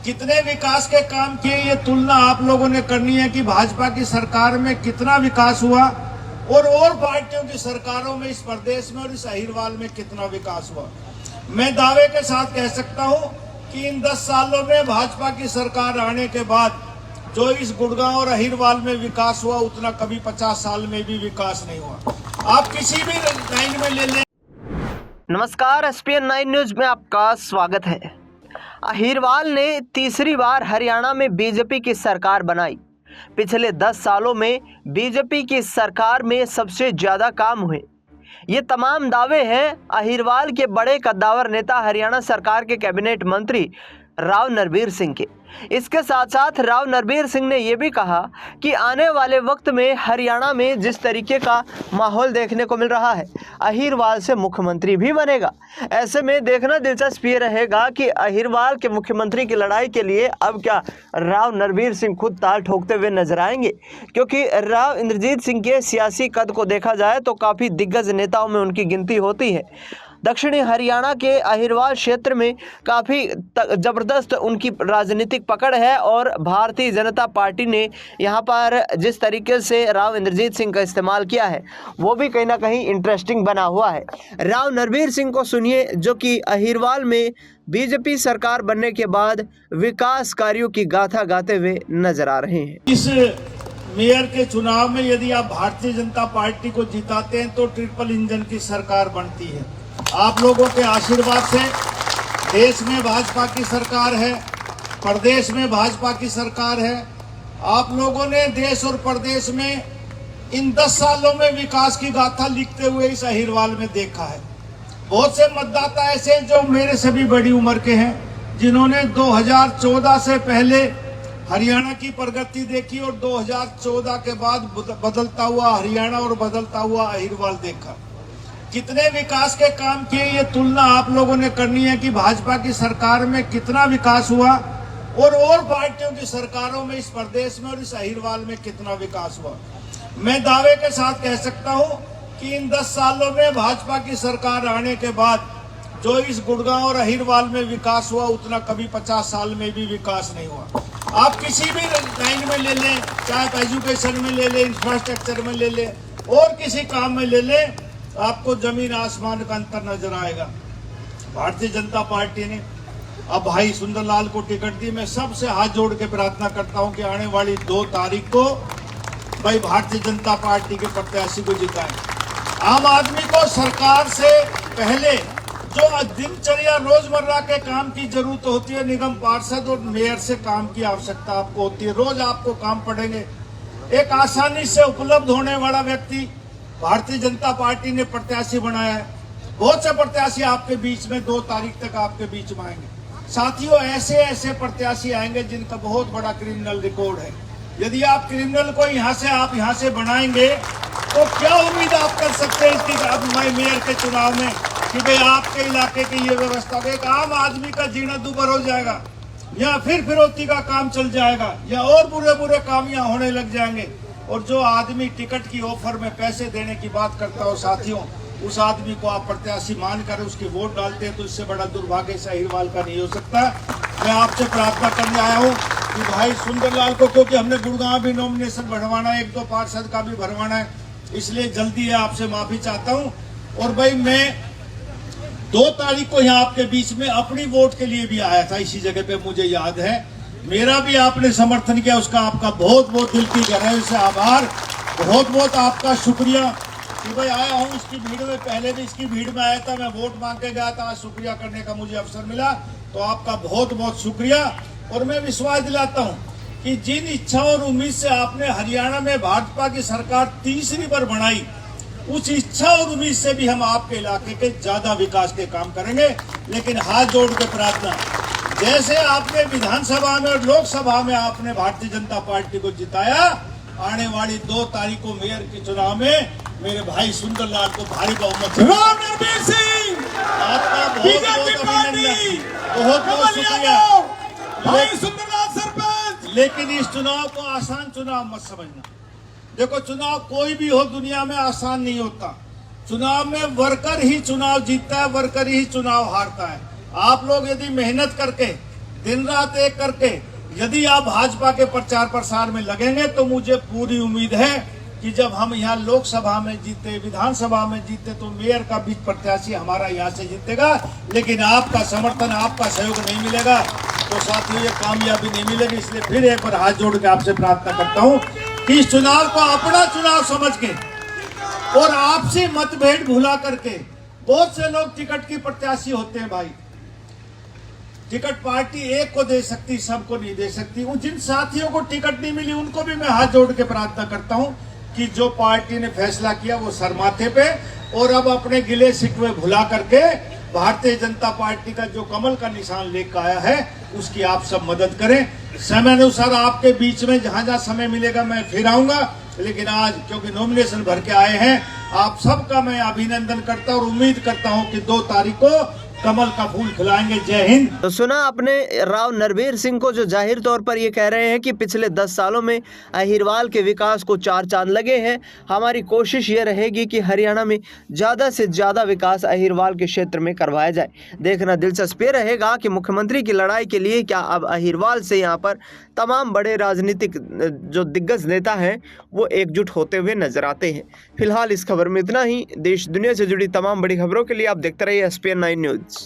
कितने विकास के काम किए, ये तुलना आप लोगों ने करनी है कि भाजपा की सरकार में कितना विकास हुआ और पार्टियों की सरकारों में इस प्रदेश में और इस अहिरवाल में कितना विकास हुआ। मैं दावे के साथ कह सकता हूं कि इन 10 सालों में भाजपा की सरकार आने के बाद जो इस गुड़गांव और अहिरवाल में विकास हुआ उतना कभी 50 साल में भी विकास नहीं हुआ। आप किसी भी लाइन में ले लें। नमस्कार, SPN 9 न्यूज में आपका स्वागत है। अहिरवाल ने तीसरी बार हरियाणा में बीजेपी की सरकार बनाई। पिछले 10 सालों में बीजेपी की सरकार में सबसे ज्यादा काम हुए। ये तमाम दावे हैं अहिरवाल के बड़े कद्दावर नेता हरियाणा सरकार के कैबिनेट मंत्री राव नरबीर सिंह के। इसके साथ साथ राव नरबीर सिंह ने यह भी कहा कि आने वाले वक्त में हरियाणा में जिस तरीके का माहौल देखने को मिल रहा है, अहिरवाल से मुख्यमंत्री भी बनेगा। ऐसे में देखना दिलचस्प ये रहेगा कि अहिरवाल के मुख्यमंत्री की लड़ाई के लिए अब क्या राव नरबीर सिंह खुद ताल ठोकते हुए नजर आएंगे, क्योंकि राव इंद्रजीत सिंह के सियासी कद को देखा जाए तो काफ़ी दिग्गज नेताओं में उनकी गिनती होती है। दक्षिणी हरियाणा के अहिरवाल क्षेत्र में काफ़ी ज़बरदस्त उनकी राजनीतिक पकड़ है और भारतीय जनता पार्टी ने यहाँ पर जिस तरीके से राव इंद्रजीत सिंह का इस्तेमाल किया है वो भी कहीं ना कहीं इंटरेस्टिंग बना हुआ है। राव नरबीर सिंह को सुनिए, जो कि अहिरवाल में बीजेपी सरकार बनने के बाद विकास कार्यों की गाथा गाते हुए नजर आ रहे हैं। इस मेयर के चुनाव में यदि आप भारतीय जनता पार्टी को जिताते हैं तो ट्रिपल इंजन की सरकार बनती है। आप लोगों के आशीर्वाद से देश में भाजपा की सरकार है, प्रदेश में भाजपा की सरकार है। आप लोगों ने देश और प्रदेश में इन 10 सालों में विकास की गाथा लिखते हुए इस अहिरवाल में देखा है। बहुत से मतदाता ऐसे हैं जो मेरे से भी बड़ी उम्र के हैं, जिन्होंने 2014 से पहले हरियाणा की प्रगति देखी और 2014 के बाद बदलता हुआ हरियाणा और बदलता हुआ अहिरवाल देखा। कितने विकास के काम किए, ये तुलना आप लोगों ने करनी है कि भाजपा की सरकार में कितना विकास हुआ और पार्टियों की सरकारों में इस प्रदेश में और इस अहिरवाल में कितना विकास हुआ। मैं दावे के साथ कह सकता हूं कि इन 10 सालों में भाजपा की सरकार आने के बाद जो इस गुड़गांव और अहिरवाल में विकास हुआ उतना कभी 50 साल में भी विकास नहीं हुआ। आप किसी भी लाइन में ले लें, चाहे एजुकेशन में ले लें, इंफ्रास्ट्रक्चर में ले लें और किसी काम में ले लें, आपको जमीन आसमान का अंतर नजर आएगा। भारतीय जनता पार्टी ने अब भाई सुंदरलाल को टिकट दी। मैं सबसे हाथ जोड़ के प्रार्थना करता हूं कि आने वाली 2 तारीख को भाई भारतीय जनता पार्टी के प्रत्याशी को जिताएं। आम आदमी को सरकार से पहले जो दिनचर्या रोजमर्रा के काम की जरूरत होती है, निगम पार्षद और मेयर से काम की आवश्यकता आपको होती है। रोज आपको काम पड़ेंगे। एक आसानी से उपलब्ध होने वाला व्यक्ति भारतीय जनता पार्टी ने प्रत्याशी बनाया है। बहुत से प्रत्याशी आपके बीच में 2 तारीख तक आपके बीच में आएंगे। साथियों, ऐसे प्रत्याशी आएंगे जिनका बहुत बड़ा क्रिमिनल रिकॉर्ड है। यदि आप क्रिमिनल को आप यहाँ से बनाएंगे तो क्या उम्मीद आप कर सकते हैं इसकी अब मेयर के चुनाव में कि भाई आपके इलाके की ये व्यवस्था, एक आम आदमी का जीना दुभर हो जाएगा या फिर फिरौती का काम चल जाएगा या और बुरे काम यहाँ होने लग जाएंगे। और जो आदमी टिकट की ऑफर में पैसे देने की बात करता हो साथियों, उस आदमी को आप प्रत्याशी मानकर उसकी वोट डालते हैं तो इससे बड़ा दुर्भाग्य इस अहिरवाल का नहीं हो सकता। मैं आपसे प्रार्थना करने आया हूं कि भाई सुंदरलाल को, क्योंकि हमने गुड़गांव भी नॉमिनेशन भरवाना है, 1-2 पार्षद का भी भरवाना है, इसलिए जल्दी है, आपसे माफी चाहता हूँ। और भाई मैं 2 तारीख को यहाँ आपके बीच में अपनी वोट के लिए भी आया था, इसी जगह पे मुझे याद है। मेरा भी आपने समर्थन किया, उसका आपका बहुत बहुत दिल की गहराई से आभार, बहुत आपका शुक्रिया कि भाई आया हूँ। इसकी भीड़ में पहले भी इसकी भीड़ में आया था, मैं वोट मांग के गया था, आज शुक्रिया करने का मुझे अवसर मिला, तो आपका बहुत शुक्रिया। और मैं विश्वास दिलाता हूँ कि जिन इच्छा और उम्मीद से आपने हरियाणा में भाजपा की सरकार तीसरी बार बनाई, उस इच्छा और उम्मीद से भी हम आपके इलाके के ज्यादा विकास के काम करेंगे। लेकिन हाथ जोड़ के प्रार्थना, जैसे आपने विधानसभा में और लोकसभा में आपने भारतीय जनता पार्टी को जिताया, आने वाली 2 तारीख को मेयर के चुनाव में मेरे भाई सुंदरलाल को भारी बहुमत से आपका बहुत शुक्रिया भाई सुंदरलाल सरपंच। लेकिन इस चुनाव को आसान चुनाव मत समझना। देखो, चुनाव कोई भी हो दुनिया में आसान नहीं होता। चुनाव में वर्कर ही चुनाव जीतता है, वर्कर ही चुनाव हारता है। आप लोग यदि मेहनत करके दिन रात एक करके यदि आप भाजपा के प्रचार प्रसार में लगेंगे तो मुझे पूरी उम्मीद है कि जब हम यहाँ लोकसभा में जीते, विधानसभा में जीते, तो मेयर का भी प्रत्याशी हमारा यहाँ से जीतेगा। लेकिन आपका समर्थन, आपका सहयोग नहीं मिलेगा तो साथियों ये कामयाबी नहीं मिलेगी। इसलिए फिर एक बार हाथ जोड़ के आपसे प्रार्थना करता हूँ कि इस चुनाव को अपना चुनाव समझ के और आपसी मतभेद भुला करके, बहुत से लोग टिकट की प्रत्याशी होते हैं भाई, टिकट पार्टी एक को दे सकती, सबको नहीं दे सकती। उन जिन साथियों को टिकट नहीं मिली उनको भी मैं हाथ जोड़ के प्रार्थना करता हूं कि जो पार्टी ने फैसला किया वो सर माथे पे, और अब अपने गिले शिकवे भुला करके भारतीय जनता पार्टी का जो कमल का निशान लेकर आया है उसकी आप सब मदद करें। समय अनुसार आपके बीच में जहां जहां समय मिलेगा मैं फिर आऊंगा, लेकिन आज क्योंकि नॉमिनेशन भर के आए हैं, आप सबका मैं अभिनंदन करता और उम्मीद करता हूं कि 2 तारीख को कमल का फूल खिलाएंगे। जय हिंद। तो सुना आपने राव नरवीर सिंह को, जो जाहिर तौर पर ये कह रहे हैं कि पिछले 10 सालों में अहिरवाल के विकास को 4 चांद लगे हैं। हमारी कोशिश ये रहेगी कि हरियाणा में ज़्यादा से ज़्यादा विकास अहिरवाल के क्षेत्र में करवाया जाए। देखना दिलचस्प ये रहेगा कि मुख्यमंत्री की लड़ाई के लिए क्या अब अहिरवाल से यहाँ पर तमाम बड़े राजनीतिक जो दिग्गज नेता हैं वो एकजुट होते हुए नजर आते हैं। फिलहाल इस खबर में इतना ही। देश दुनिया से जुड़ी तमाम बड़ी खबरों के लिए आप देखते रहिए SPN 9 न्यूज़।